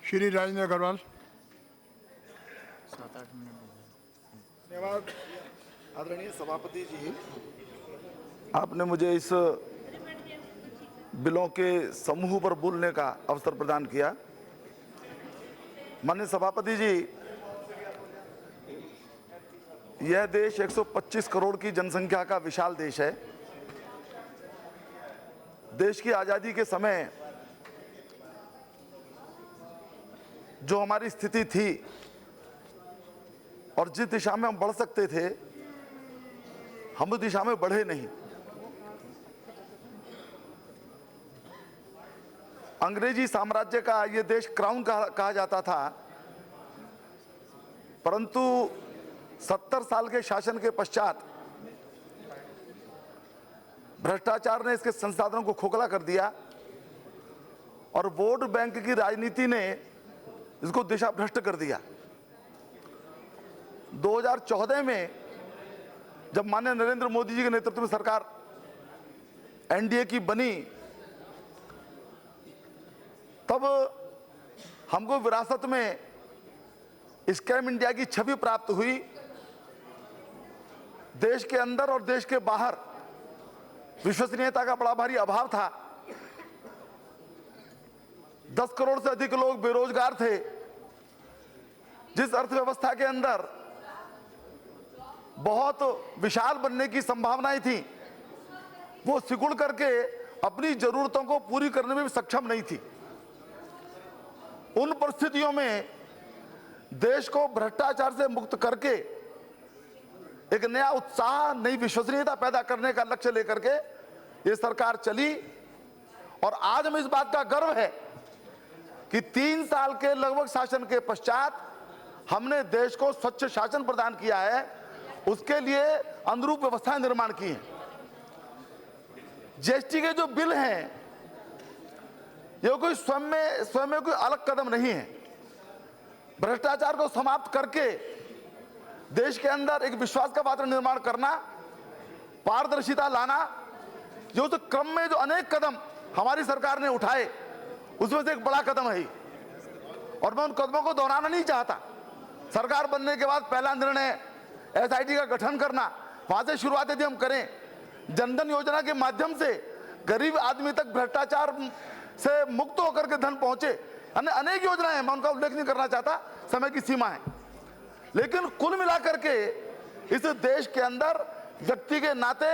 Shri Rajendra Agarwal. 7-8 minute. धन्यवाद आदरणीय सभापति जी, आपने मुझे इस बिलों के समूह पर बोलने का अवसर प्रदान किया। माननीय सभापति जी, यह देश 125 करोड़ की जनसंख्या का विशाल देश है। देश की आज़ादी के समय जो हमारी स्थिति थी और जिस दिशा में हम बढ़ सकते थे, हम उस दिशा में बढ़े नहीं। अंग्रेजी साम्राज्य का ये देश क्राउन कहा जाता था, परंतु 70 साल के शासन के पश्चात भ्रष्टाचार ने इसके संसाधनों को खोखला कर दिया और वोट बैंक की राजनीति ने इसको दिशा भ्रष्ट कर दिया। 2014 में जब माननीय नरेंद्र मोदी जी के नेतृत्व में सरकार एनडीए की बनी, तब हमको विरासत में स्कैम इंडिया की छवि प्राप्त हुई। देश के अंदर और देश के बाहर विश्वसनीयता का बड़ा भारी अभाव था। 10 करोड़ से अधिक लोग बेरोजगार थे। जिस अर्थव्यवस्था के अंदर बहुत विशाल बनने की संभावनाएं थी, वो सिकुड़ करके अपनी जरूरतों को पूरी करने में भी सक्षम नहीं थी। उन परिस्थितियों में देश को भ्रष्टाचार से मुक्त करके एक नया उत्साह, नई विश्वसनीयता पैदा करने का लक्ष्य लेकर के ये सरकार चली। और आज हमें इस बात का गर्व है कि 3 साल के लगभग शासन के पश्चात हमने देश को स्वच्छ शासन प्रदान किया है। उसके लिए अनुरूप व्यवस्थाएं निर्माण की हैं। जीएसटी के जो बिल हैं, ये कोई स्वयं में कोई अलग कदम नहीं है। भ्रष्टाचार को समाप्त करके देश के अंदर एक विश्वास का वातावरण निर्माण करना, पारदर्शिता लाना, जो उस क्रम में जो अनेक कदम हमारी सरकार ने उठाए, उसमें से एक बड़ा कदम है। और मैं उन कदमों को दोहराना नहीं चाहता। सरकार बनने के बाद पहला निर्णय एसआईटी का गठन करना, वहां से शुरुआत यदि हम करें, जनधन योजना के माध्यम से गरीब आदमी तक भ्रष्टाचार से मुक्त होकर के धन पहुंचे। अनेक योजनाएं हैं, मैं उनका उल्लेख नहीं करना चाहता, समय की सीमा है। लेकिन कुल मिलाकर के इस देश के अंदर व्यक्ति के नाते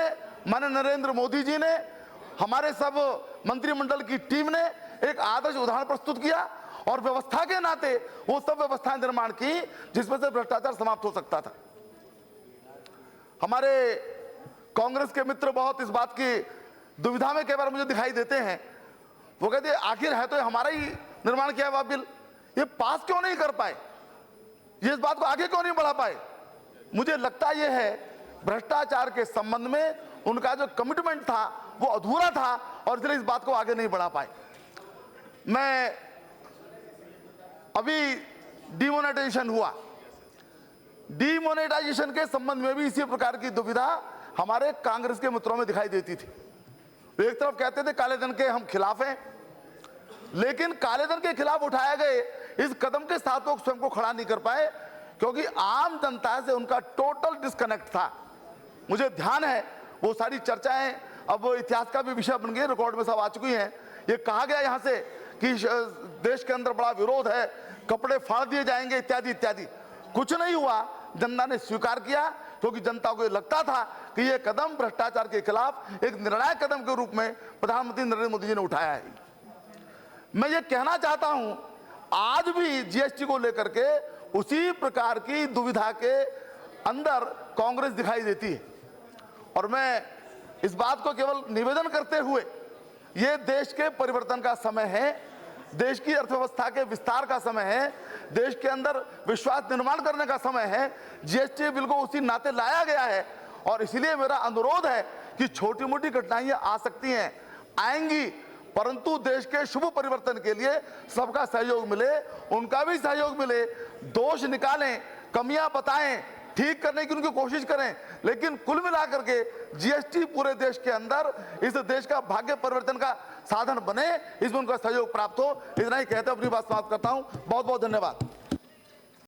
माननीय नरेंद्र मोदी जी ने, हमारे सब मंत्रिमंडल की टीम ने एक आदर्श उदाहरण प्रस्तुत किया और व्यवस्था के नाते वो सब व्यवस्थाएं निर्माण की जिसमें से भ्रष्टाचार समाप्त हो सकता था। हमारे कांग्रेस के मित्र बहुत इस बात की दुविधा में कई बार मुझे दिखाई देते हैं। वो कहते हैं आखिर है तो हमारा ही निर्माण किया हुआ बिल, ये पास क्यों नहीं कर पाए, ये इस बात को आगे क्यों नहीं बढ़ा पाए। मुझे लगता यह है भ्रष्टाचार के संबंध में उनका जो कमिटमेंट था वो अधूरा था और इसलिए इस बात को आगे नहीं बढ़ा पाए। मैं अभी डिमोनेटाइजेशन हुआ, डिमोनेटाइजेशन के संबंध में भी इसी प्रकार की दुविधा हमारे कांग्रेस के मित्रों में दिखाई देती थी। एक तरफ कहते थे काले धन के हम खिलाफ हैं, लेकिन काले धन के खिलाफ उठाए गए इस कदम के साथ वो स्वयं को खड़ा नहीं कर पाए, क्योंकि आम जनता से उनका टोटल डिस्कनेक्ट था। मुझे ध्यान है वो सारी चर्चाएं अब इतिहास का भी विषय बन गई, रिकॉर्ड में सब आ चुकी हैं। ये कहा गया यहाँ से कि देश के अंदर बड़ा विरोध है, कपड़े फाड़ दिए जाएंगे इत्यादि इत्यादि। कुछ नहीं हुआ, जनता ने स्वीकार किया, क्योंकि जनता को ये लगता था कि ये कदम भ्रष्टाचार के खिलाफ एक निर्णायक कदम के रूप में प्रधानमंत्री नरेंद्र मोदी जी ने उठाया है। मैं ये कहना चाहता हूं, आज भी जीएसटी को लेकर के उसी प्रकार की दुविधा के अंदर कांग्रेस दिखाई देती है। और मैं इस बात को केवल निवेदन करते हुए, ये देश के परिवर्तन का समय है, देश की अर्थव्यवस्था के विस्तार का समय है, देश के अंदर विश्वास निर्माण करने का समय है। जीएसटी बिल को उसी नाते लाया गया है और इसलिए मेरा अनुरोध है कि छोटी मोटी घटनाएं आ सकती हैं, आएंगी, परंतु देश के शुभ परिवर्तन के लिए सबका सहयोग मिले, उनका भी सहयोग मिले। दोष निकालें, कमियां बताएं, ठीक करने की उनकी कोशिश करें, लेकिन कुल मिलाकर के जीएसटी पूरे देश के अंदर इस देश का भाग्य परिवर्तन का साधन बने, इसमें उनका सहयोग प्राप्त हो। इतना ही कहते अपनी बात समाप्त करता हूं। बहुत बहुत धन्यवाद।